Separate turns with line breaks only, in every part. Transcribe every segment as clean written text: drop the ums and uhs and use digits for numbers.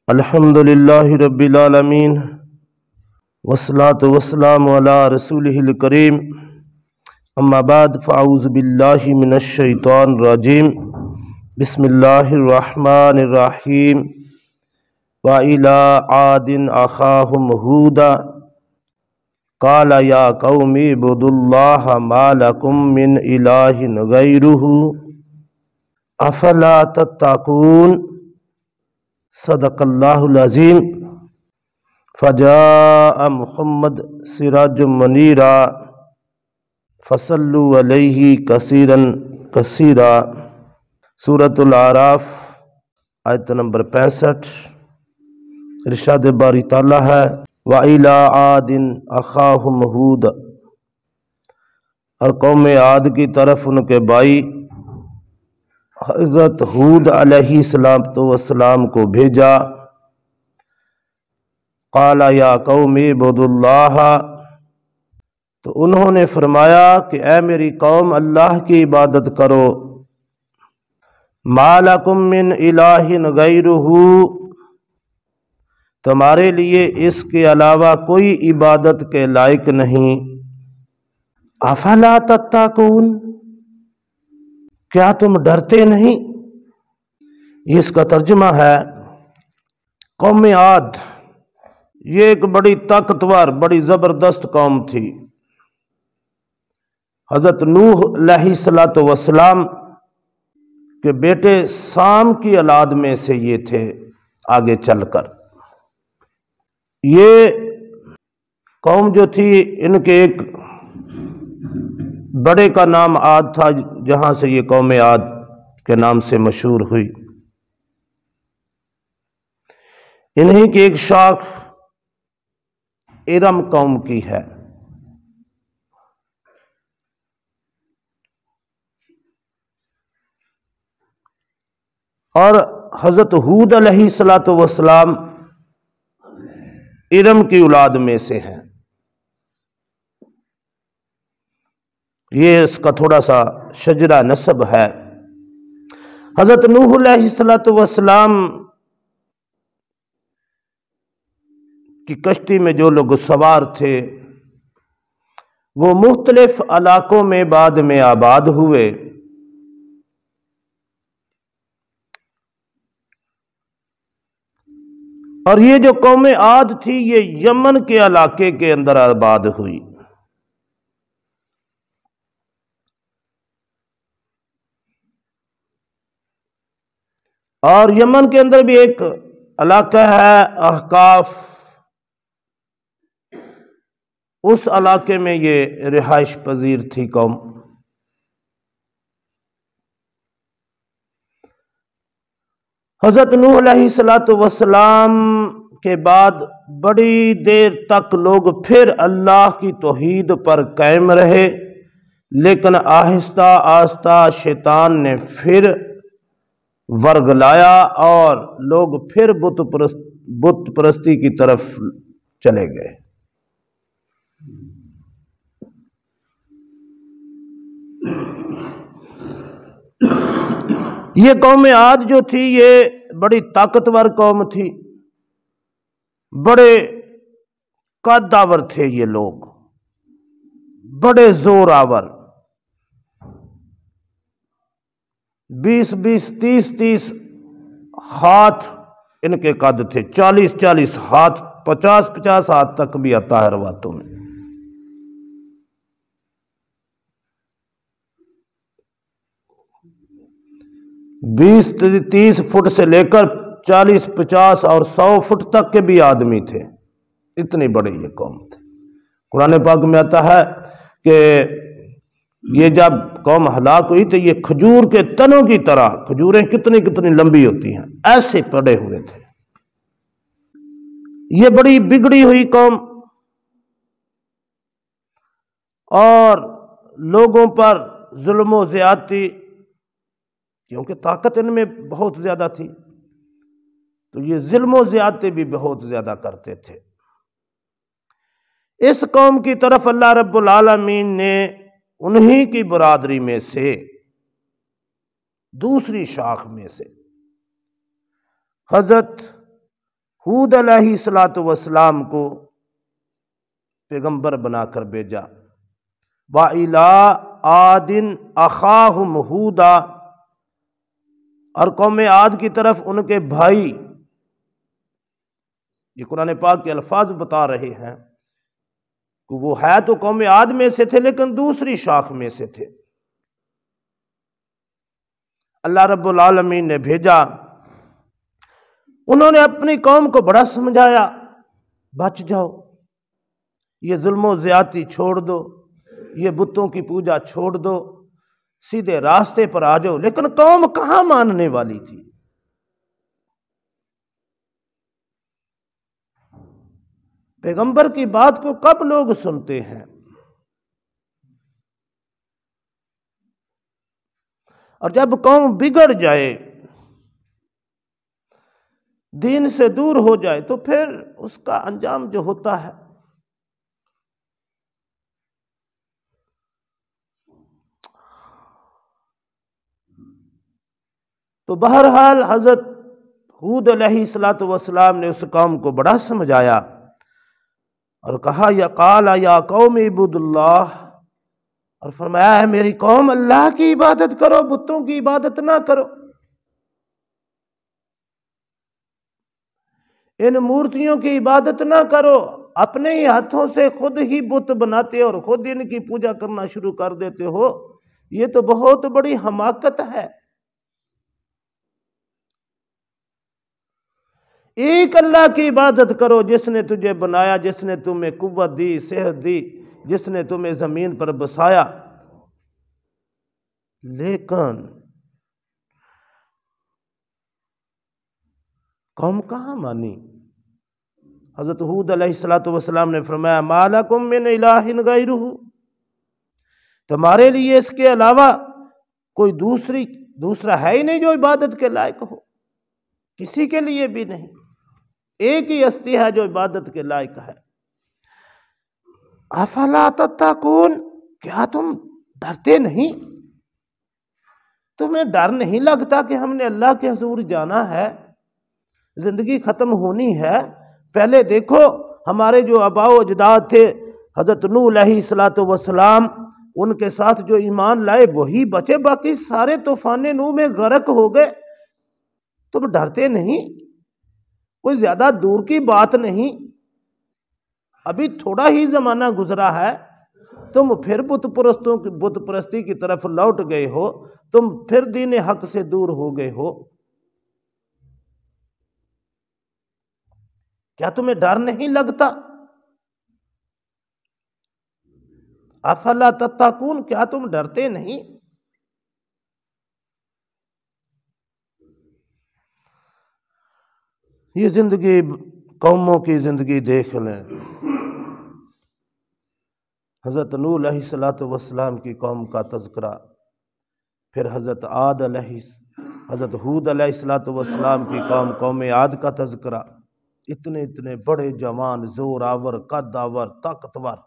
الحمد للہ رب العالمین والصلاة والسلام علی رسولہ الکریم اما بعد فاعوذ باللہ من الشیطان الرجیم بسم اللہ الرحمن الرحیم وَإِلَىٰ عَادٍ أَخَاهُمْ هُودًا قَالَ يَا قَوْمِ اعْبُدُوا اللَّهَ مَا لَكُم مِّنْ إِلَٰهٍ غَيْرُهُ أَفَلَا تَتَّقُونَ صدق اللہ العظیم فجاء محمد سراج منیرا فصلوا علیہ کثیرا کثیرا۔ سورۃ الاعراف آیت نمبر 65۔ ارشاد باری تعالیٰ ہے وَإِلَىٰ عَادٍ أَخَاهُمْ هُودًا، اور قوم عاد کی طرف ان کے بھائی حضرت ہود علیہ السلام کو بھیجا۔ قال یا قوم اعبدوا اللہ، تو انہوں نے فرمایا کہ اے میری قوم اللہ کی عبادت کرو۔ ما لکم من الہ غیرہ، تمہارے لیے اس کے علاوہ کوئی عبادت کے لائق نہیں۔ افلا تتقون، کیا تم ڈرتے نہیں؟ یہ اس کا ترجمہ ہے۔ قوم عاد یہ ایک بڑی طاقتور بڑی زبردست قوم تھی۔ حضرت نوح علیہ السلام کے بیٹے سام کی اولاد میں سے یہ تھے۔ آگے چل کر یہ قوم جو تھی، ان کے ایک بڑے کا نام عاد تھا، جہاں سے یہ قوم عاد کے نام سے مشہور ہوئی۔ انہی کی ایک شاخ ارم قوم کی ہے۔ اور حضرت ہود علیہ السلام ارم کی اولاد میں سے ہیں۔ یہ اس کا تھوڑا سا شجرہ نسب ہے۔ حضرت نوح علیہ السلام کی کشتی میں جو لوگ سوار تھے وہ مختلف علاقوں میں بعد میں آباد ہوئے۔ اور یہ جو قوم عاد تھی یہ یمن کے علاقے کے اندر آباد ہوئی۔ اور یمن کے اندر بھی ایک علاقہ ہے احقاف، اس علاقے میں یہ رہائش پذیر تھی قوم۔ حضرت نوح علیہ السلام کے بعد بڑی دیر تک لوگ پھر اللہ کی توحید پر قائم رہے، لیکن آہستہ آہستہ شیطان نے پھر ورگلایا اور لوگ پھر بت پرستی کی طرف چلے گئے۔ یہ قوم عاد جو تھی یہ بڑی طاقتور قوم تھی، بڑے قد آور تھے یہ لوگ، بڑے زور آور، 20 30 ہاتھ ان کے قد تھے، 40 ہاتھ، 50 ہاتھ تک بھی آتا ہے رواتوں میں۔ بیس 30 فٹ سے لے کر 40 50 اور 100 فٹ تک کے بھی آدمی تھے، اتنی بڑی یہ قوم تھی۔ قرآن پاک میں آتا ہے کہ یہ جب قوم ہلاک ہوئی تو یہ کھجور کے تنوں کی طرح، کھجوریں کتنی لمبی ہوتی ہیں، ایسے پڑے ہوئے تھے۔ یہ بڑی بگڑی ہوئی قوم، اور لوگوں پر ظلم و زیادتی، کیونکہ طاقت ان میں بہت زیادہ تھی تو یہ ظلم و زیادتی بھی بہت زیادہ کرتے تھے۔ اس قوم کی طرف اللہ رب العالمین نے انہی کی برادری میں سے دوسری شاخ میں سے حضرت ہود علیہ الصلوۃ والسلام کو پیغمبر بنا کر بھیجا۔ وَإِلَىٰ عَادٍ أَخَاهُمْ هُودًا، اور قوم عاد کی طرف ان کے بھائی، یہ قرآن پاک کے الفاظ بتا رہے ہیں کہ وہ ہے تو قوم عاد میں سے تھے لیکن دوسری شاخ میں سے تھے۔ اللہ رب العالمین نے بھیجا، انہوں نے اپنی قوم کو بڑا سمجھایا، بچ جاؤ، یہ ظلم و زیادتی چھوڑ دو، یہ بتوں کی پوجا چھوڑ دو، سیدھے راستے پر آ جاؤ۔ لیکن قوم کہاں ماننے والی تھی؟ پیغمبر کی بات کو کب لوگ سنتے ہیں؟ اور جب قوم بگڑ جائے، دین سے دور ہو جائے، تو پھر اس کا انجام جو ہوتا ہے تو بہرحال حضرت ہود علیہ الصلوۃ والسلام نے اس قوم کو بڑا سمجھایا اور کہا یا قال یا قوم اعبدوا اللہ، اور فرمایا ہے میری قوم اللہ کی عبادت کرو، بتوں کی عبادت نہ کرو، ان مورتیوں کی عبادت نہ کرو۔ اپنے ہی ہاتھوں سے خود ہی بت بناتے اور خود ان کی پوجا کرنا شروع کر دیتے ہو، یہ تو بہت بڑی حماقت ہے۔ ایک اللہ کی عبادت کرو جس نے تجھے بنایا، جس نے تمہیں قوت دی، صحت دی، جس نے تمہیں زمین پر بسایا۔ لیکن قوم کہاں مانی؟ حضرت ہود علیہ الصلوۃ والسلام نے فرمایا ما لکم من الہ غیرہ، تمہارے لیے اس کے علاوہ کوئی دوسرا ہے ہی نہیں جو عبادت کے لائق ہو، کسی کے لیے بھی نہیں، ایک ہی ہستی ہے جو عبادت کے لائق ہے۔ افلا تتقون، کیا تم ڈرتے نہیں؟ تمہیں ڈر نہیں لگتا کہ ہم نے اللہ کے حضور جانا ہے، زندگی ختم ہونی ہے؟ پہلے دیکھو ہمارے جو آباء و اجداد تھے، حضرت نوح علیہ الصلوۃ والسلام، ان کے ساتھ جو ایمان لائے وہی بچے، باقی سارے طوفان نوح میں غرق ہو گئے۔ تم ڈرتے نہیں؟ کوئی زیادہ دور کی بات نہیں، ابھی تھوڑا ہی زمانہ گزرا ہے، تم پھر بت پرستی کی طرف لوٹ گئے ہو، تم پھر دین حق سے دور ہو گئے ہو۔ کیا تمہیں ڈر نہیں لگتا؟ افلا تتقون، کیا تم ڈرتے نہیں؟ یہ زندگی، قوموں کی زندگی دیکھ لیں۔ حضرت نوح علیہ الصلوۃ والسلام کی قوم کا تذکرہ، پھر حضرت ہود علیہ الصلوۃ والسلام کی قوم عاد کا تذکرہ، اتنے بڑے جوان، زور آور، قد آور، طاقتور،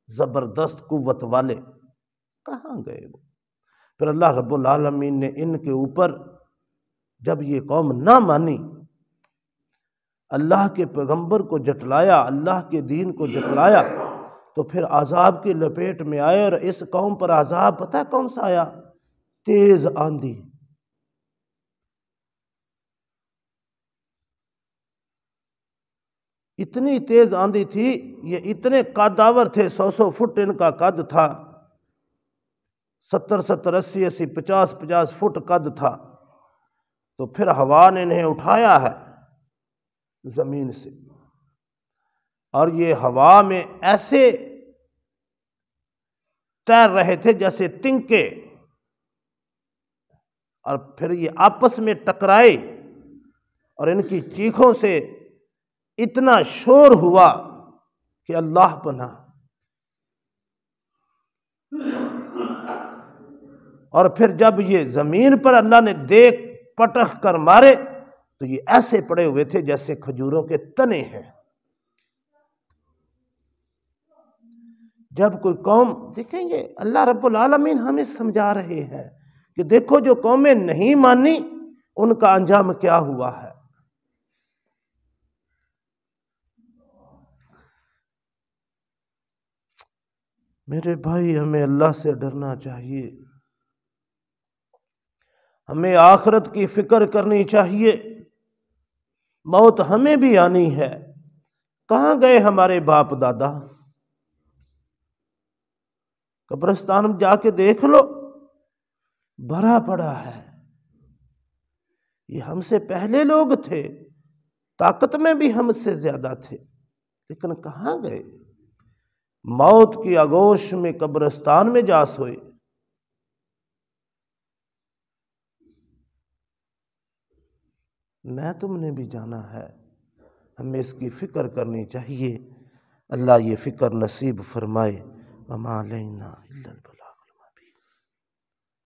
زبردست قوت والے، کہاں گئے وہ؟ پھر اللہ رب العالمین نے ان کے اوپر جب یہ قوم نہ مانی، اللہ کے پیغمبر کو جھٹلایا، اللہ کے دین کو جھٹلایا، تو پھر عذاب کی لپیٹ میں آئے۔ اور اس قوم پر عذاب پتہ ہے کون سا آیا؟ تیز آندھی۔ اتنی تیز آندھی تھی، یہ اتنے قدآور تھے، 100 فٹ ان کا قد تھا، 70 80 50 فٹ قد تھا۔ تو پھر ہوا نے انہیں اٹھایا ہے زمین سے، اور یہ ہوا میں ایسے تیر رہے تھے جیسے تنکے، اور پھر یہ آپس میں ٹکرائے، اور ان کی چیخوں سے اتنا شور ہوا کہ اللہ پناہ۔ اور پھر جب یہ زمین پر اللہ نے دیکھ پٹخ کر مارے تو یہ ایسے پڑے ہوئے تھے جیسے کھجوروں کے تنے ہیں۔ جب کوئی قوم، دیکھیں گے اللہ رب العالمین ہمیں سمجھا رہے ہیں کہ دیکھو جو قومیں نہیں مانی ان کا انجام کیا ہوا ہے۔ میرے بھائی ہمیں اللہ سے ڈرنا چاہیے، ہمیں آخرت کی فکر کرنی چاہیے، موت ہمیں بھی آنی ہے۔ کہاں گئے ہمارے باپ دادا؟ قبرستان میں جا کے دیکھ لو، بھرا پڑا ہے۔ یہ ہم سے پہلے لوگ تھے، طاقت میں بھی ہم سے زیادہ تھے، لیکن کہاں گئے؟ موت کی آغوش میں قبرستان میں جا سوئے۔ میں تم نے بھی جانا ہے، ہمیں اس کی فکر کرنی چاہیے۔ اللہ یہ فکر نصیب فرمائے۔ وما علینا الا البلاغ۔